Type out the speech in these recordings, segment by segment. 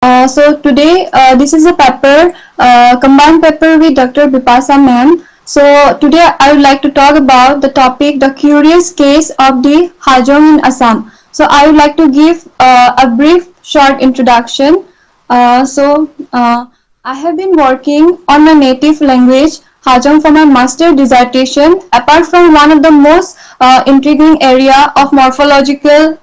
So today this is a paper, combined paper with Dr. Bipasa ma'am. So today I would like to talk about the topic, the curious case of the Hajong in Assam. So I would like to give a brief short introduction. I have been working on my native language Hajong for my master dissertation. Apart from one of the most intriguing area of morphological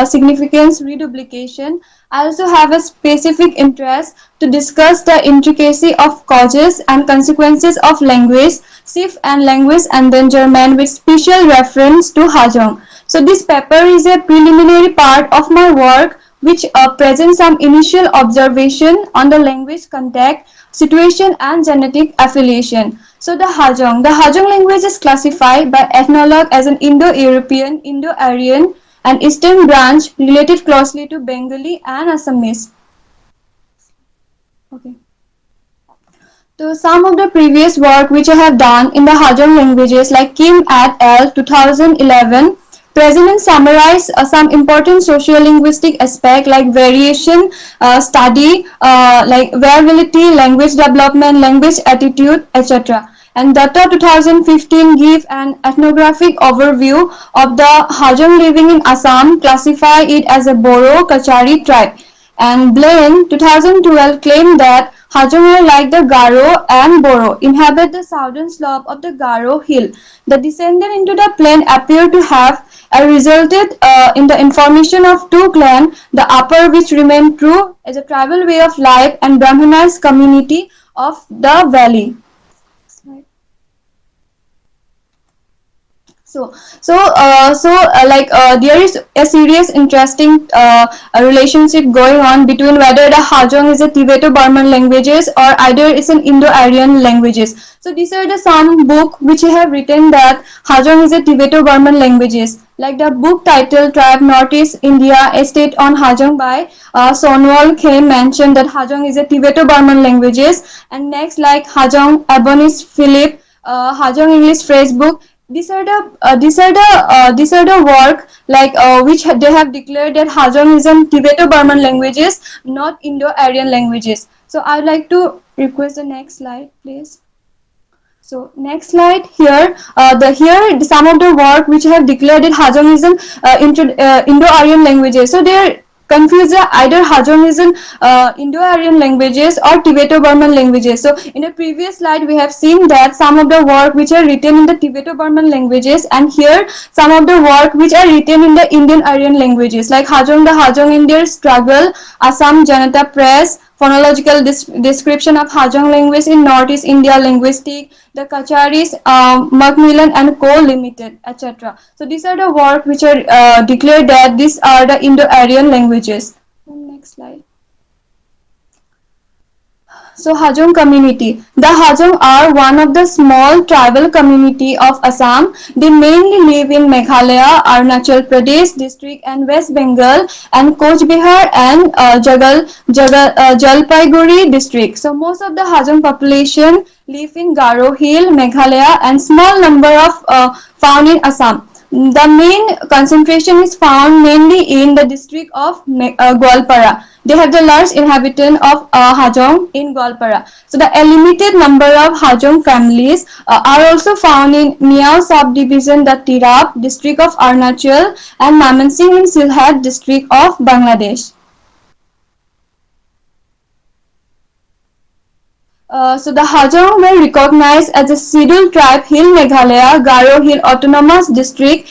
significance reduplication, I also have a specific interest to discuss the intricacy of causes and consequences of language shift and language endangerment with special reference to Hajong. So this paper is a preliminary part of my work which presents some initial observation on the language context, situation and genetic affiliation. So the Hajong language is classified by ethnologue as an Indo-European, Indo-Aryan and Eastern branch related closely to Bengali and Assamese. Okay. So some of the previous work which I have done in the Hajong languages like Kim et al. 2011 present and summarize some important socio-linguistic aspects like variation study, like variability, language development, language attitude, etc. And Data 2015 give an ethnographic overview of the Hajong living in Assam, classify it as a Boro Kachari tribe. And Blaine 2012 claimed that Hajong are like the Garo and Boro, inhabit the southern slope of the Garo hill. The descendant into the plain appear to have resulted in the information of two clans, the upper which remained true as a tribal way of life and Brahmanized community of the valley. There is a serious interesting relationship going on between whether the Hajong is a Tibeto-Burman languages or either it's an Indo-Aryan languages. So these are the some book which I have written that Hajong is a Tibeto-Burman languages. Like the book title Tribe Northeast India, a state on Hajong by Sonali came mentioned that Hajong is a Tibeto-Burman languages. And next like Hajong Abonis Philip, Hajong English phrase book. These are the work which they have declared that Hajong is in Tibeto-Burman languages, not Indo-Aryan languages. So I would like to request the next slide, please. So next slide here, here some of the work which have declared that Hajong is in Indo-Aryan languages. So they are confused either Hajong is in Indo-Aryan languages or Tibeto-Burman languages. So in the previous slide we have seen that some of the work which are written in the Tibeto-Burman languages, and here some of the work which are written in the Indian-Aryan languages like Hajong, the Hajong Indian struggle, Assam Janata Press, phonological description of Hajong language in Northeast India linguistic, the Kacharis, Macmillan and Co. Limited, etc. So these are the work which are declared that these are the Indo-Aryan languages. Next slide. So Hajong community. The Hajong are one of the small tribal community of Assam. They mainly live in Meghalaya, Arunachal Pradesh district and West Bengal and Coach Bihar and Jalpaiguri district. So most of the Hajong population live in Garo Hill, Meghalaya and small number of found in Assam. The main concentration is found mainly in the district of Gwalpara. They have the large inhabitant of Hajong in Gwalpara. So the limited number of Hajong families are also found in Miao subdivision, the Tirap district of Arunachal and Mamansingh in Silhat district of Bangladesh. So the Hajong were recognized as a scheduled tribe Hill Meghalaya, Garo Hill Autonomous District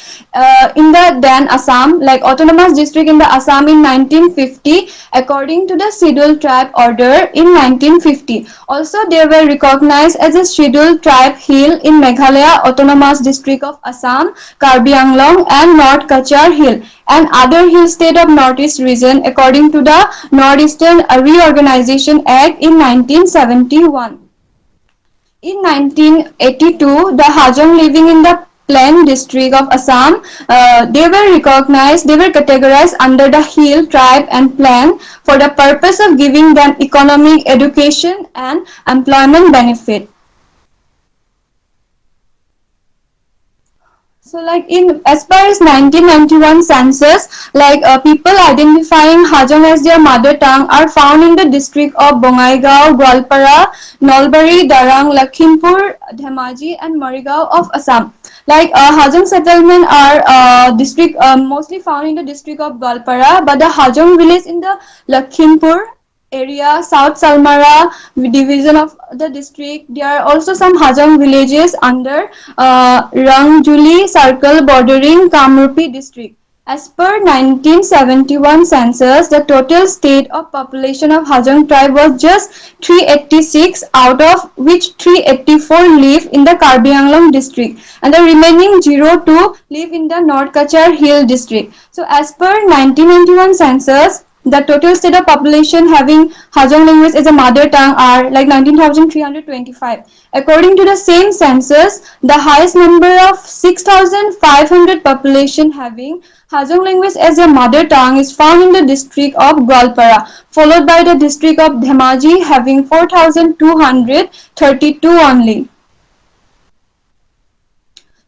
in the then Assam, like Autonomous District in the Assam in 1950 according to the scheduled tribe order in 1950. Also they were recognized as a scheduled tribe Hill in Meghalaya Autonomous District of Assam, Karbi Anglong and North Kachar Hill and other hill state of Northeast region according to the Northeastern Reorganization Act in 1971. In 1982, the Hajong living in the Plain district of Assam, they were categorized under the Hill tribe and Plain for the purpose of giving them economic, education and employment benefit. So, like in as per his 1991 census, people identifying Hajong as their mother tongue are found in the district of Bongaigaon, Gwalpara, Nalbari, Darang, Lakhimpur, Dhemaji, and Marigaon of Assam. Hajong settlement are district mostly found in the district of Gwalpara, but the Hajong village in the Lakhimpur area, South Salmara division of the district. There are also some Hajong villages under Rangjuli circle bordering Kamrupi district. As per 1971 census, the total state of population of Hajong tribe was just 386, out of which 384 live in the Karbi Anglong district and the remaining 02 live in the North Kachar Hill district. So as per 1991 census, the total state of population having Hajong language as a mother tongue are like 19,325. According to the same census, the highest number of 6,500 population having Hajong language as a mother tongue is found in the district of Gwalpara, followed by the district of Dhemaji having 4,232 only.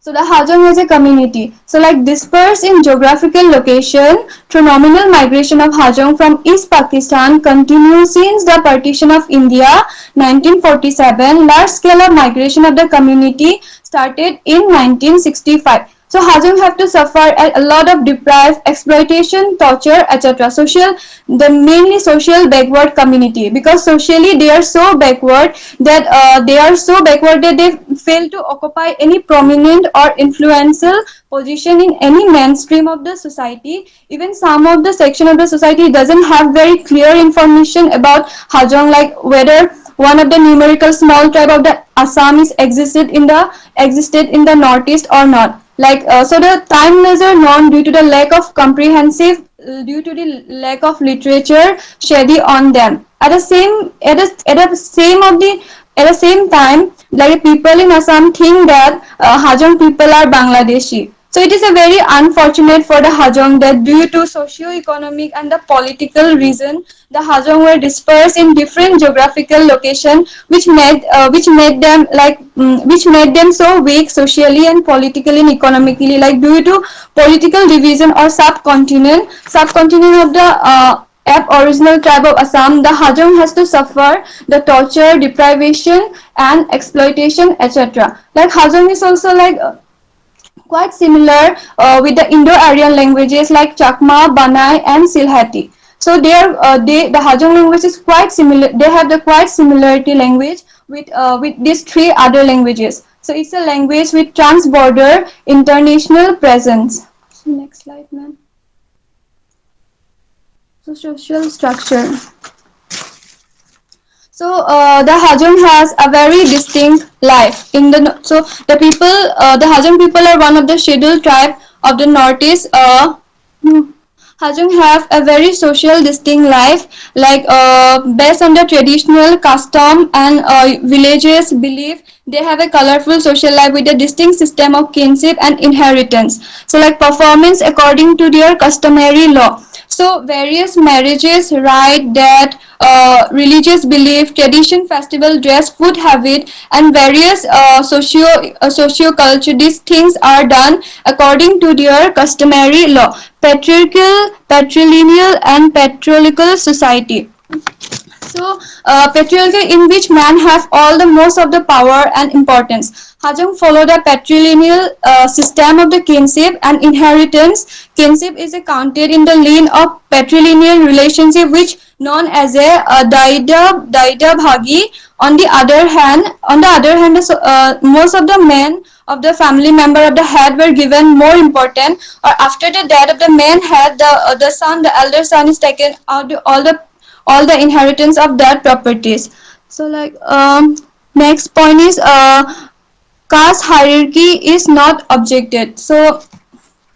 So the Hajong is a community. So dispersed in geographical location through nominal migration of Hajong from East Pakistan continues since the partition of India 1947. Large scale of migration of the community started in 1965. So Hajong have to suffer a lot of deprived, exploitation, torture, etc. The mainly social backward community, because socially they are so backward that they fail to occupy any prominent or influential position in any mainstream of the society. Even some of the section of the society doesn't have very clear information about Hajong, like whether one of the numerical small tribe of the Assam is existed in the northeast or not. So the time measure known due to the lack of comprehensive due to the lack of literature shady on them. At the same time, like people in Assam think that Hajong people are Bangladeshi. So it is a very unfortunate for the Hajong that due to socio-economic and the political reason, the Hajong were dispersed in different geographical location, which made them so weak socially and politically and economically. Like due to political division or subcontinent of the Aboriginal tribe of Assam, the Hajong has to suffer the torture, deprivation, and exploitation, etc. Like Hajong is also quite similar with the Indo-Aryan languages like Chakma, Banai, and Silhati. So the Hajong language is quite similar. They have the quite similarity language with these three other languages. So it's a language with trans-border international presence. So next slide, ma'am. So social structure. So the Hajong has a very distinct life in the the Hajong people are one of the scheduled tribe of the Northeast. Hajong have a very social distinct life, based on the traditional custom and villages belief. They have a colorful social life with a distinct system of kinship and inheritance. So performance according to their customary law. So various marriages, right, that religious belief, tradition, festival, dress, food habit, and various socio culture. These things are done according to their customary law. Patriarchal, patrilineal, and patriarchal society. So patriarchal, in which man have all the most of the power and importance. Hajong follow the patrilineal system of the kinship and inheritance. Kinship is counted in the line of patrilineal relationship, which known as a daida bhagi. On the other hand, most of the men of the family member of the head were given more important, or after the death of the main head, the son, the elder son is taken out all the inheritance of that properties. So next point is caste hierarchy is not objected. So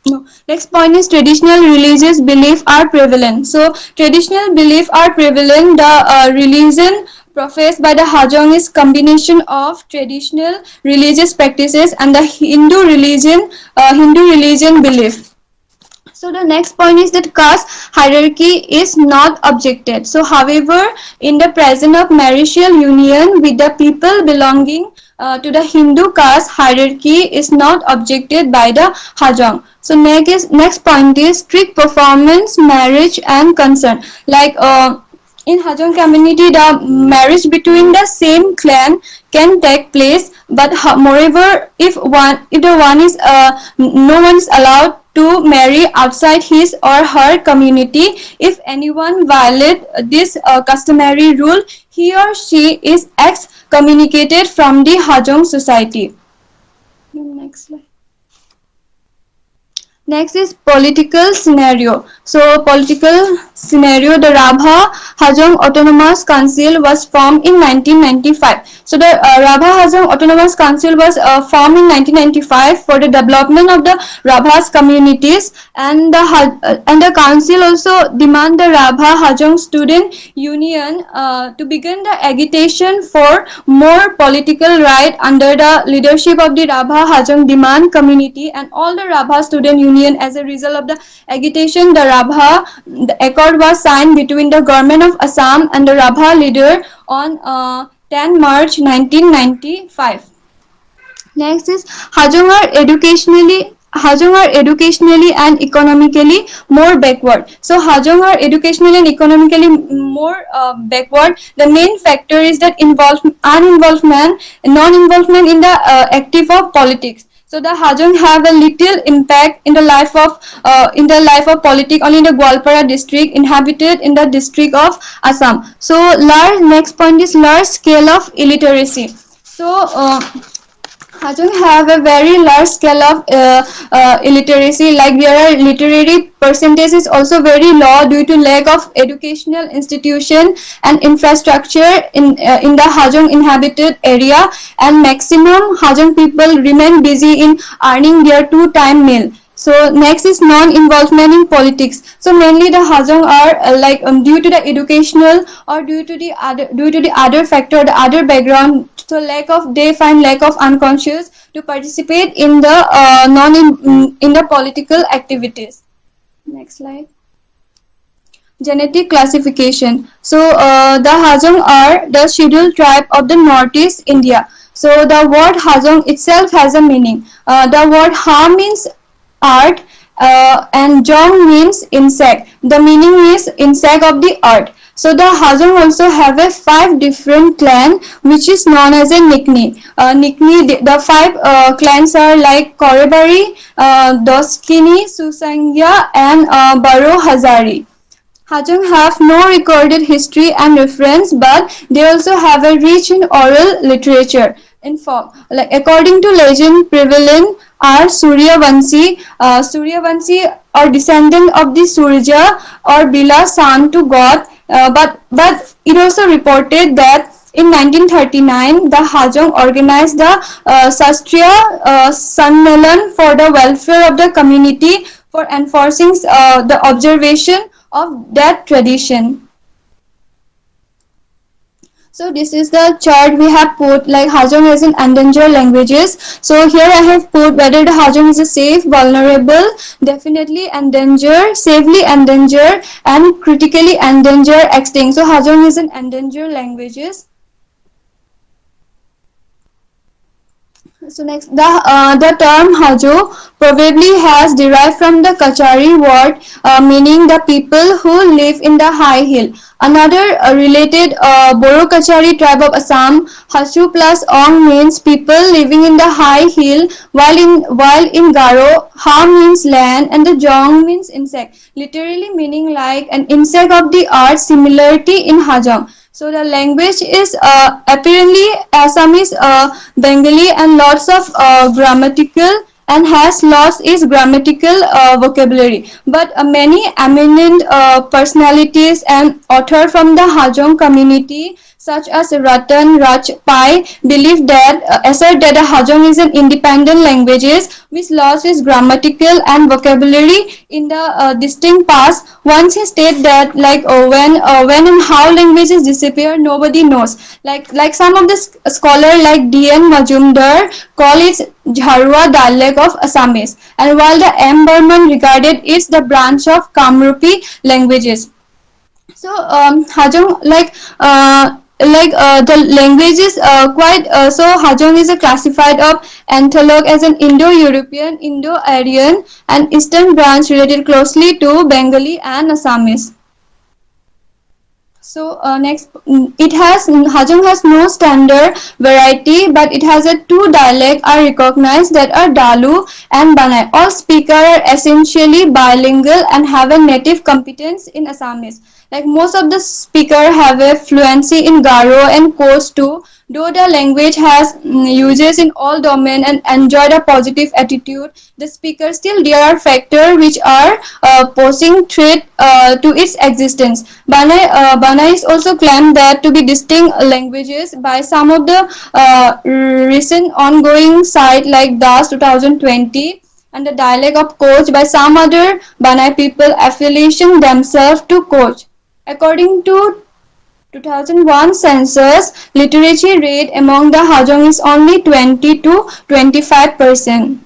no. Next point is traditional religious belief are prevalent. So traditional belief are prevalent. The religion professed by the Hajong is combination of traditional religious practices and the Hindu religion belief. So the next point is that caste hierarchy is not objected. So however, in the presence of marital union with the people belonging to the Hindu caste hierarchy is not objected by the Hajong. So next point is strict performance, marriage and consent. Like in Hajong community, the marriage between the same clan can take place, but moreover, if the one is no one is allowed to marry outside his or her community. If anyone violates this customary rule, he or she is excommunicated from the Hajong society. Next slide. Next is political scenario. So political scenario, the Rabha Hajong Autonomous Council was formed in 1995. So the Rabha Hajong Autonomous Council was formed in 1995 for the development of the Rabha's communities, and the council also demand the Rabha Hajong Student Union to begin the agitation for more political right under the leadership of the Rabha Hajong demand community and all the Rabha Student Union. As a result of the agitation, the accord was signed between the government of Assam and the Rabha leader on 10 March 1995. Next is Hajong are educationally and economically more backward. So Hajong are educationally and economically more backward. The main factor is that non-involvement in the active of politics. So the Hajong have a little impact in the life of politics only in the Gwalpara district, inhabited in the district of Assam. So next point is large scale of illiteracy. So Hajong have a very large scale of illiteracy. Like their literary percentage is also very low due to lack of educational institution and infrastructure in the Hajong inhabited area, and maximum Hajong people remain busy in earning their two-time meal. So next is non-involvement in politics. So mainly the Hajong are due to the educational or due to the other factor, the other background. So they find lack of unconscious to participate in the in the political activities. Next slide. Genetic classification. So the Hajong are the scheduled tribe of the Northeast India. So the word Hajong itself has a meaning. The word Ha means art and Jong means insect. The meaning is insect of the earth. So the Hajong also have a 5 different clan which is known as a Nikni. The 5 clans are like Korebari, Doskini, Susangya and Baro Hazari. Hajong have no recorded history and reference, but they also have a rich in oral literature. In folk, according to legend prevalent are Suryavanshi or descendant of the Surya or Bila son to God. But it also reported that in 1939 the Hajong organized the Sastriya Sammelan for the welfare of the community for enforcing the observation of that tradition. So this is the chart we have put, like Hajong as in endangered languages. So here I have put whether the Hajong is a safe, vulnerable, definitely endangered, safely endangered and critically endangered, extinct. So Hajong is an endangered languages. So next, the term Hajo probably has derived from the Kachari word meaning the people who live in the high hill. Another related Boro Kachari tribe of Assam, Hasu plus Ong means people living in the high hill, while in Garo, Ha means land and the Jong means insect, literally meaning like an insect of the earth, similarity in Hajong. So the language is apparently Assamese, Bengali and lots of grammatical and has lost its grammatical vocabulary. But many eminent personalities and authors from the Hajong community such as Ratan Raj Pai believe that assert that the Hajong is an independent language which lost its grammatical and vocabulary in the distinct past. Once he stated that when and how languages disappear, nobody knows. Like some of the scholars like D.N. Majumdar call it Jharwa dialect of Assamese, and while the M. Burman regarded it the branch of Kamrupi languages. So Hajong like the language is quite so Hajong is a classified of antholog as an Indo-European, Indo-Aryan and Eastern branch related closely to Bengali and Assamese. So next, it has Hajong has no standard variety, but it has a two dialects are recognized that are Dalu and Banai. All speakers are essentially bilingual and have a native competence in Assamese. Like most of the speakers have a fluency in Garo and Koch too. Though the language has uses in all domain and enjoyed a positive attitude, the speaker still there are factors which are posing threat to its existence. Banai is also claimed that to be distinct languages by some of the recent ongoing site like DAS 2020 and the dialect of Koch by some other Banai people affiliation themselves to Koch. According to 2001 census, literacy rate among the Hajong is only 20 to 25%.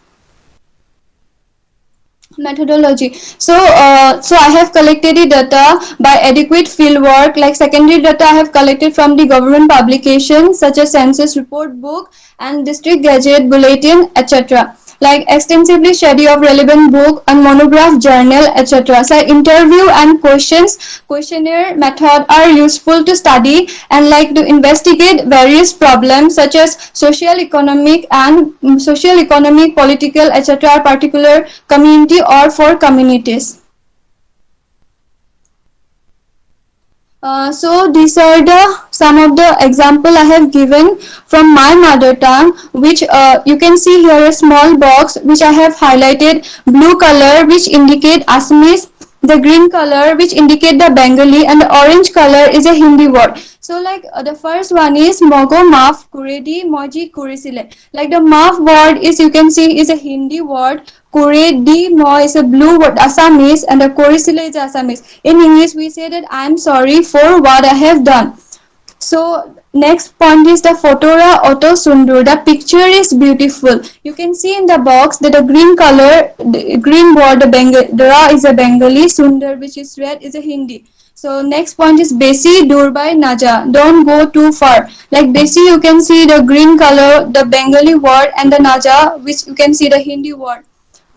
Methodology. So I have collected the data by adequate fieldwork. Like secondary data I have collected from the government publications such as census report book and district gazette bulletin, etc. Like extensively study of relevant book and monograph journal, etc. So interview and questionnaire method are useful to study and like to investigate various problems such as social economic political, etc. particular community or for communities. So these are the some of the example I have given from my mother tongue, which you can see here a small box which I have highlighted blue color which indicate Assamese, the green color which indicate the Bengali, and the orange color is a Hindi word. So like the first one is Mogo Maf Kuredi Moji Kurisile. Like the Maf word is you can see is a Hindi word. Kuredi Mo is a blue word Assamese and the Kurisile is Assamese. In English we say that I am sorry for what I have done. So next point is the photora auto sundur. The picture is beautiful. You can see in the box that the green color, the green word, the Ra is a Bengali, sundar which is red is a Hindi. So next point is Besi Durbai Naja. Don't go too far. Like Besi you can see the green color, the Bengali word, and the Naja which you can see the Hindi word.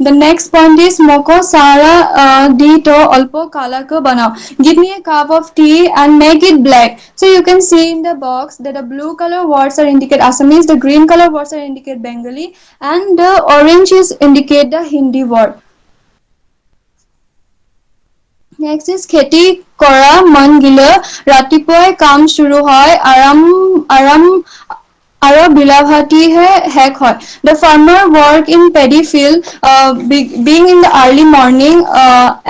The next point is Moko Sara di to Alpo Kala ko banao. Give me a cup of tea and make it black. So you can see in the box that the blue color words are indicate Assamese, the green color words are indicate Bengali, and the orange is indicate the Hindi word. Next is খেতি কৰা মন গিলে ৰাতিপুৱাই কাম শুৰু হয় আৰাম আৰু বিলাভাটিহে শেষ হয়. The farmer work in paddy field being in the early morning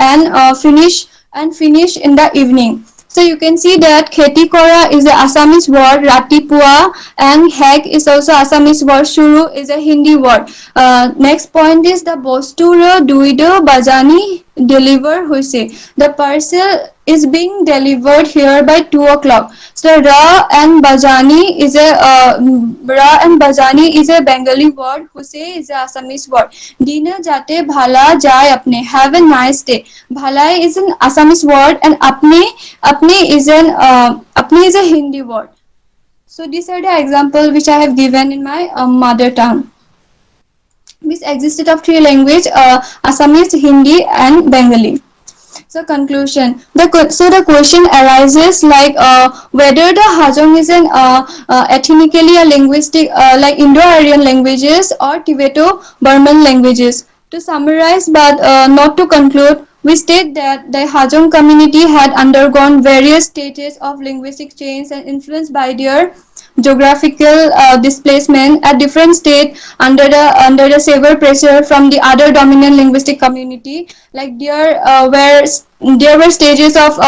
and finish in the evening. So you can see that kheti kora is a Assamese word, ratipua, and hek is also Assamese word, shuru is a Hindi word. Next point is the bosturo duido bajani deliver hoise. The parcel is being delivered here by 2 o'clock. So Ra and Bajani is a Bengali word. Huse is a Assamese word. Dina jate bhala jai apne. Have a nice day. Bhalai is an Assamese word and apne is a Hindi word. So these are the examples which I have given in my mother tongue. Which existed of three languages: Assamese, Hindi, and Bengali. So conclusion. The question arises like whether the Hajong is an ethnically a linguistic like Indo-Aryan languages or Tibeto-Burman languages. To summarize, but not to conclude, we state that the Hajong community had undergone various stages of linguistic change and influenced by their geographical displacement at different states under the severe pressure from the other dominant linguistic community. Like there were stages of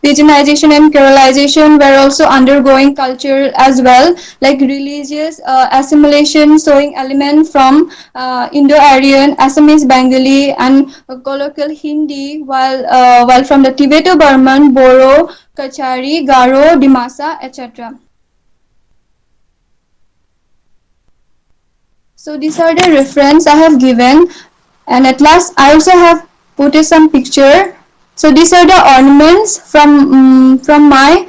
Pidginization and Keralization were also undergoing culture as well, like religious assimilation showing element from Indo-Aryan, Assamese, Bengali, and colloquial Hindi, while from the Tibeto-Burman, Boro, Kachari, Garo, Dimasa, etc. So these are the reference I have given, and at last I also have put some picture. So these are the ornaments from my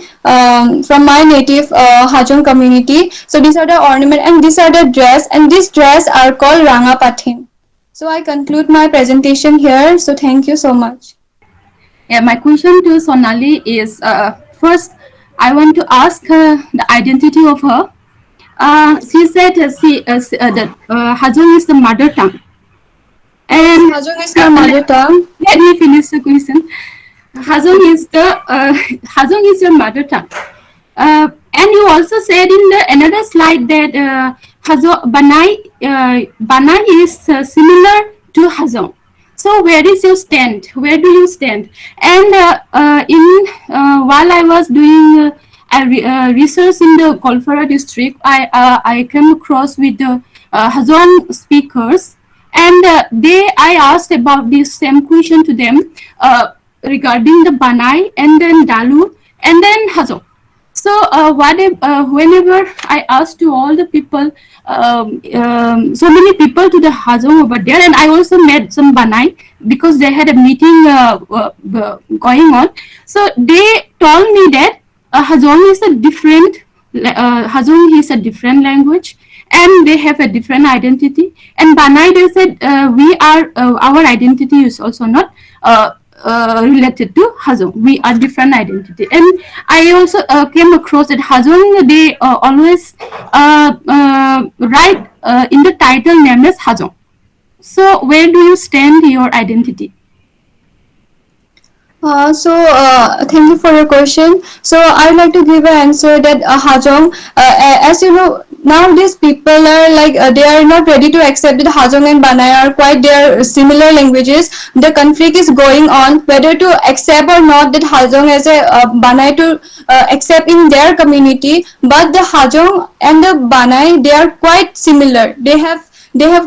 native Hajong community. So these are the ornament and these are the dress, and these dress are called Ranga Pathin. So I conclude my presentation here. So thank you so much. Yeah, my question to Sonali is first, I want to ask her the identity of her. She said that Hajong is the mother tongue. Yes, And Hajong is my mother tongue. let me finish the question. Hajong is your mother tongue. And you also said in the another slide that banai is similar to Hajong. So where is your stand? Where do you stand? And in while I was doing research in the Golfara district, I came across with the Hajong speakers, and I asked about this same question to them regarding the banai and then dalu and then Hajong. So whenever I asked to all the people, so many people to the Hajong over there, and I also met some banai because they had a meeting going on. So they told me that Hajong is a different Hajong is a different language, and they have a different identity. And banai, they said we are our identity is also not related to Hajong. We are different identity. And I also came across that Hajong, they always write in the title name as Hajong. So where do you stand your identity? Thank you for your question. So I'd like to give an answer that Hajong, as you know, nowadays people are like they are not ready to accept that Hajong and Banai are quite their similar languages. The conflict is going on whether to accept or not that Hajong as a Banai to accept in their community. But the Hajong and the Banai, they are quite similar. They have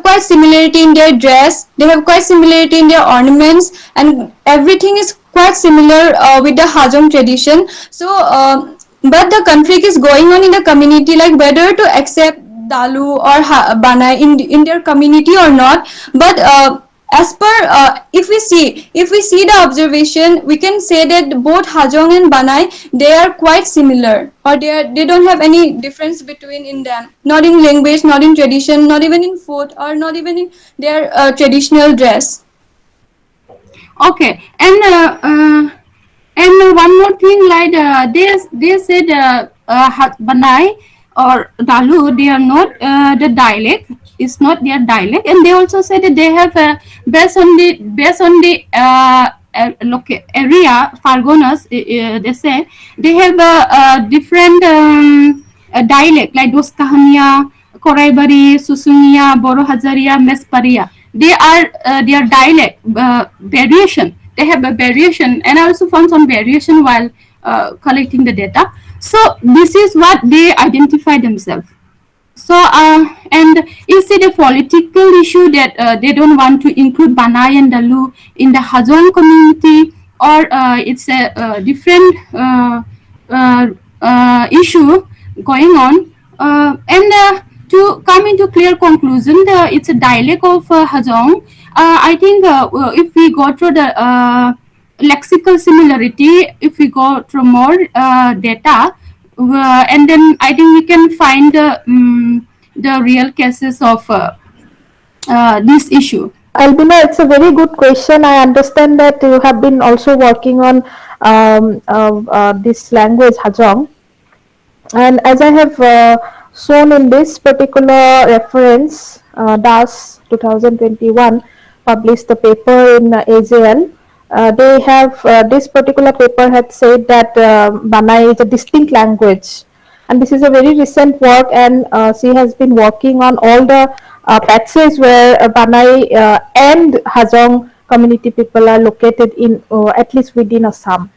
quite similarity in their dress, they have quite similarity in their ornaments, and everything is quite similar with the Hajong tradition. But the conflict is going on in the community, like whether to accept Dalu or Banai in their community or not. But as per if we see the observation, we can say that both Hajong and Banai, they are quite similar, or they don't have any difference between in them, not in language, not in tradition, not even in food, or not even in their traditional dress. Okay, and one more thing, like they said Banai or Dalu, they are not the dialect. It's not their dialect, and they also said that they have based on the area Fargonas. They say they have a different dialect like Doskahania, Koraibari, Susunia, Boro Hazaria, Mesparia. They are their dialect variation. They have a variation, and I also found some variation while collecting the data. So this is what they identify themselves. So and is it a political issue that they don't want to include Banai and Dalu in the Hajong community, or it's a different issue going on? And to come into clear conclusion, it's a dialect of Hajong. I think if we go through the lexical similarity, if we go through more data, and then I think we can find the real cases of this issue. Albina, it's a very good question. I understand that you have been also working on this language, Hajong. And as I have shown in this particular reference, DAS 2021 published the paper in AJL. They have this particular paper had said that Banai is a distinct language, and this is a very recent work, and she has been working on all the patches where Banai and Hajong community people are located in at least within Assam.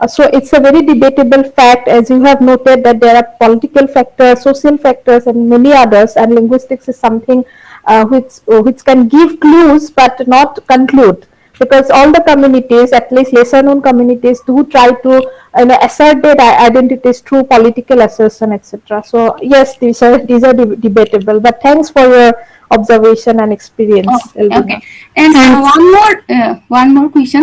So it's a very debatable fact, as you have noted, that there are political factors, social factors, and many others, and linguistics is something which can give clues but not conclude, because all the communities, at least lesser known communities, do try to asserted identities through political assertion, etc. So yes, these are debatable. But thanks for your observation and Oh, experience, okay. Elvina. And And one more question.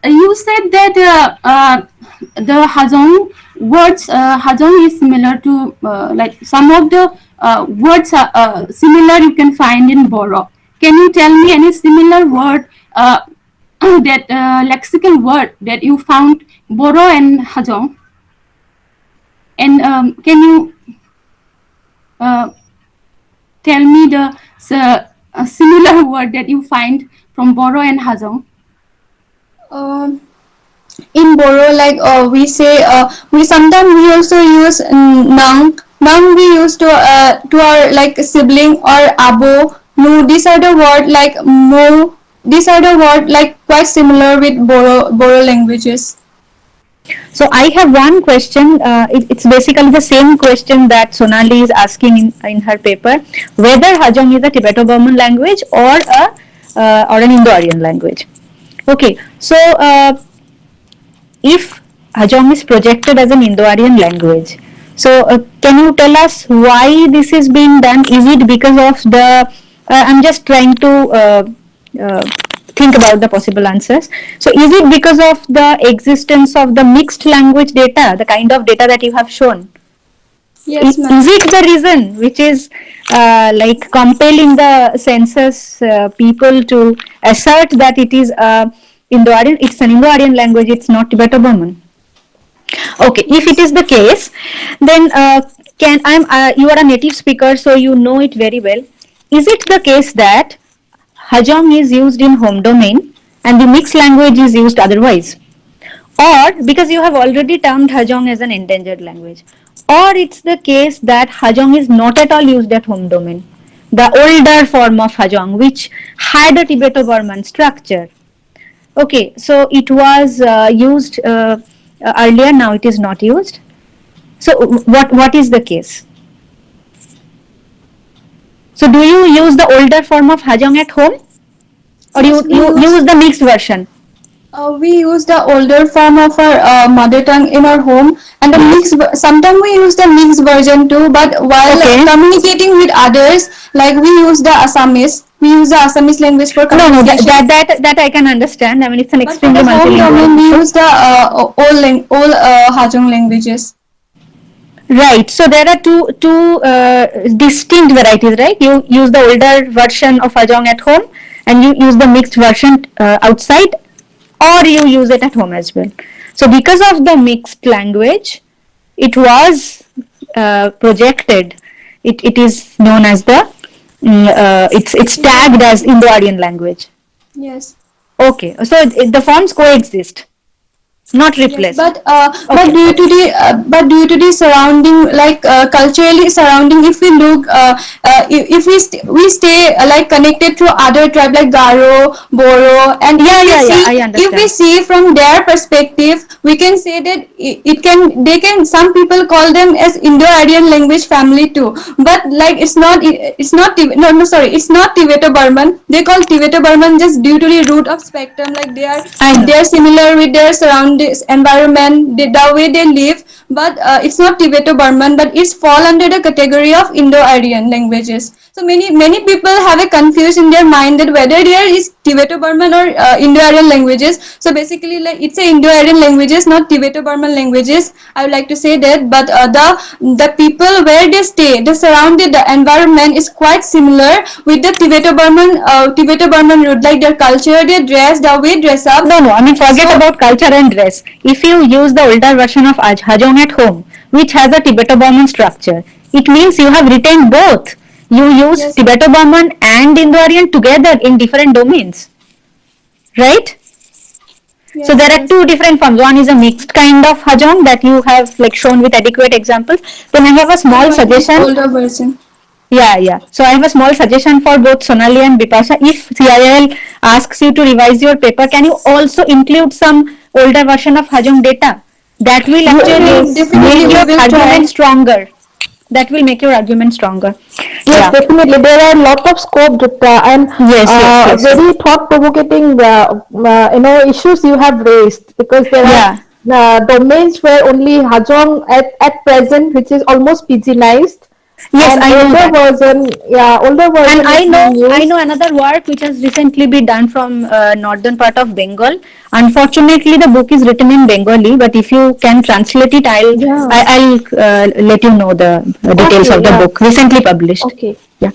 You said that the Hajong words, Hajong is similar to like some of the words are similar you can find in Boro. Can you tell me any similar word that lexical word that you found Boro and Hajong? And can you uh, tell me the similar word that you find from Boro and Hajong? Um, in Boro, like we sometimes we also use nang. Nang we use to our like sibling or abo. No, these are the word like mo. These are the word like quite similar with Boro languages. So I have one question. It's basically the same question that Sonali is asking in her paper, whether Hajong is a Tibeto-Burman language or an Indo-Aryan language. Okay, so if Hajong is projected as an Indo-Aryan language, so can you tell us why this is being done? Is it because of the? I'm just trying to uh, think about the possible answers. So, is it because of the existence of the mixed language data, the kind of data that you have shown? Yes, Is ma'am. it the reason which is like compelling the census people to assert that it is Indo-Aryan? It's an Indo-Aryan language. It's not Tibeto-Burman. Okay, if it Yes. is the case, then can I'm you are a native speaker, so you know it very well. Is it the case that Hajong is used in home domain and the mixed language is used otherwise? Or because you have already termed Hajong as an endangered language, or it's the case that Hajong is not at all used at home domain, the older form of Hajong, which had a Tibeto-Burman structure. Okay, so it was used earlier, now it is not used. So what is the case? So do you use the older form of Hajong at home, or Yes, we you use use the mixed version? we use the older form of our mother tongue in our home, and the Yes. mixed. Sometimes we use the mixed version too. But while Okay. communicating with others, like we use the Assamese. We use the Assamese language for No, no, communication. that I can understand. I mean, it's an But for extremely the home multilingual domain, we issue. use the all Hajong languages. Right. So there are two distinct varieties, right? You use the older version of Hajong at home, and you use the mixed version outside, or you use it at home as well. So because of the mixed language, it was projected. It is known as the it's tagged as Indo-Aryan. Indo-Aryan language. Yes. Okay. So the forms coexist, not Yes, replaced. but Okay. due to the surrounding, like culturally surrounding, if we look if we stay like connected to other tribe like Garo, Boro, and Yeah, yeah, yeah. I if we understand. see from their perspective, we can say that it can they can some people call them as Indo-Aryan language family too. But like no, no, sorry, it's not Tibeto-Burman. They call Tibeto-Burman just due to the root of spectrum, like I know. they are similar with their surroundings environment, the way they live, but it's not Tibeto-Burman, but it's fall under the category of Indo-Aryan languages. So many people have a confusion in their mind that whether there is Tibeto-Burman or Indo-Aryan languages. So basically, like it's a Indo-Aryan languages, not Tibeto-Burman languages. I would like to say that, but the people where they stay, the surrounded, the environment is quite similar with the Tibeto-Burman root, like their culture, their dress, the way dress up. No, no. I mean, forget So about culture and dress. If you use the older version of Hajong at home, which has a Tibeto-Burman structure, it means you have retained both. You use yes, Tibeto-Burman and Indo-Aryan together in different domains, right? So yes, there are yes. two different forms. One is a mixed kind of Hajong that you have like shown with adequate examples. Then I have a And small one is suggestion. older version. Yeah, yeah. So I have a small suggestion for both Sonali and Bipasha. If CIIL asks you to revise your paper, can you also include some older version of Hajong data? That will actually Yes, Definitely make we your will argument try. stronger. That will make your argument stronger. yes, Yeah. definitely. There are a lot of scope, Dripta, and Yes, yes, yes. very thought-provoking, issues you have raised, because there are Yeah. domains were only Hajong at present, which is almost pigeonized. Yes, And I know older that. version, yeah, older And version is being I used. know another work which has recently been done from northern part of Bengal. Unfortunately, the book is written in Bengali, but if you can translate it, Yeah. I'll let you know the details Okay, of the yeah. book recently published. Okay. Yeah.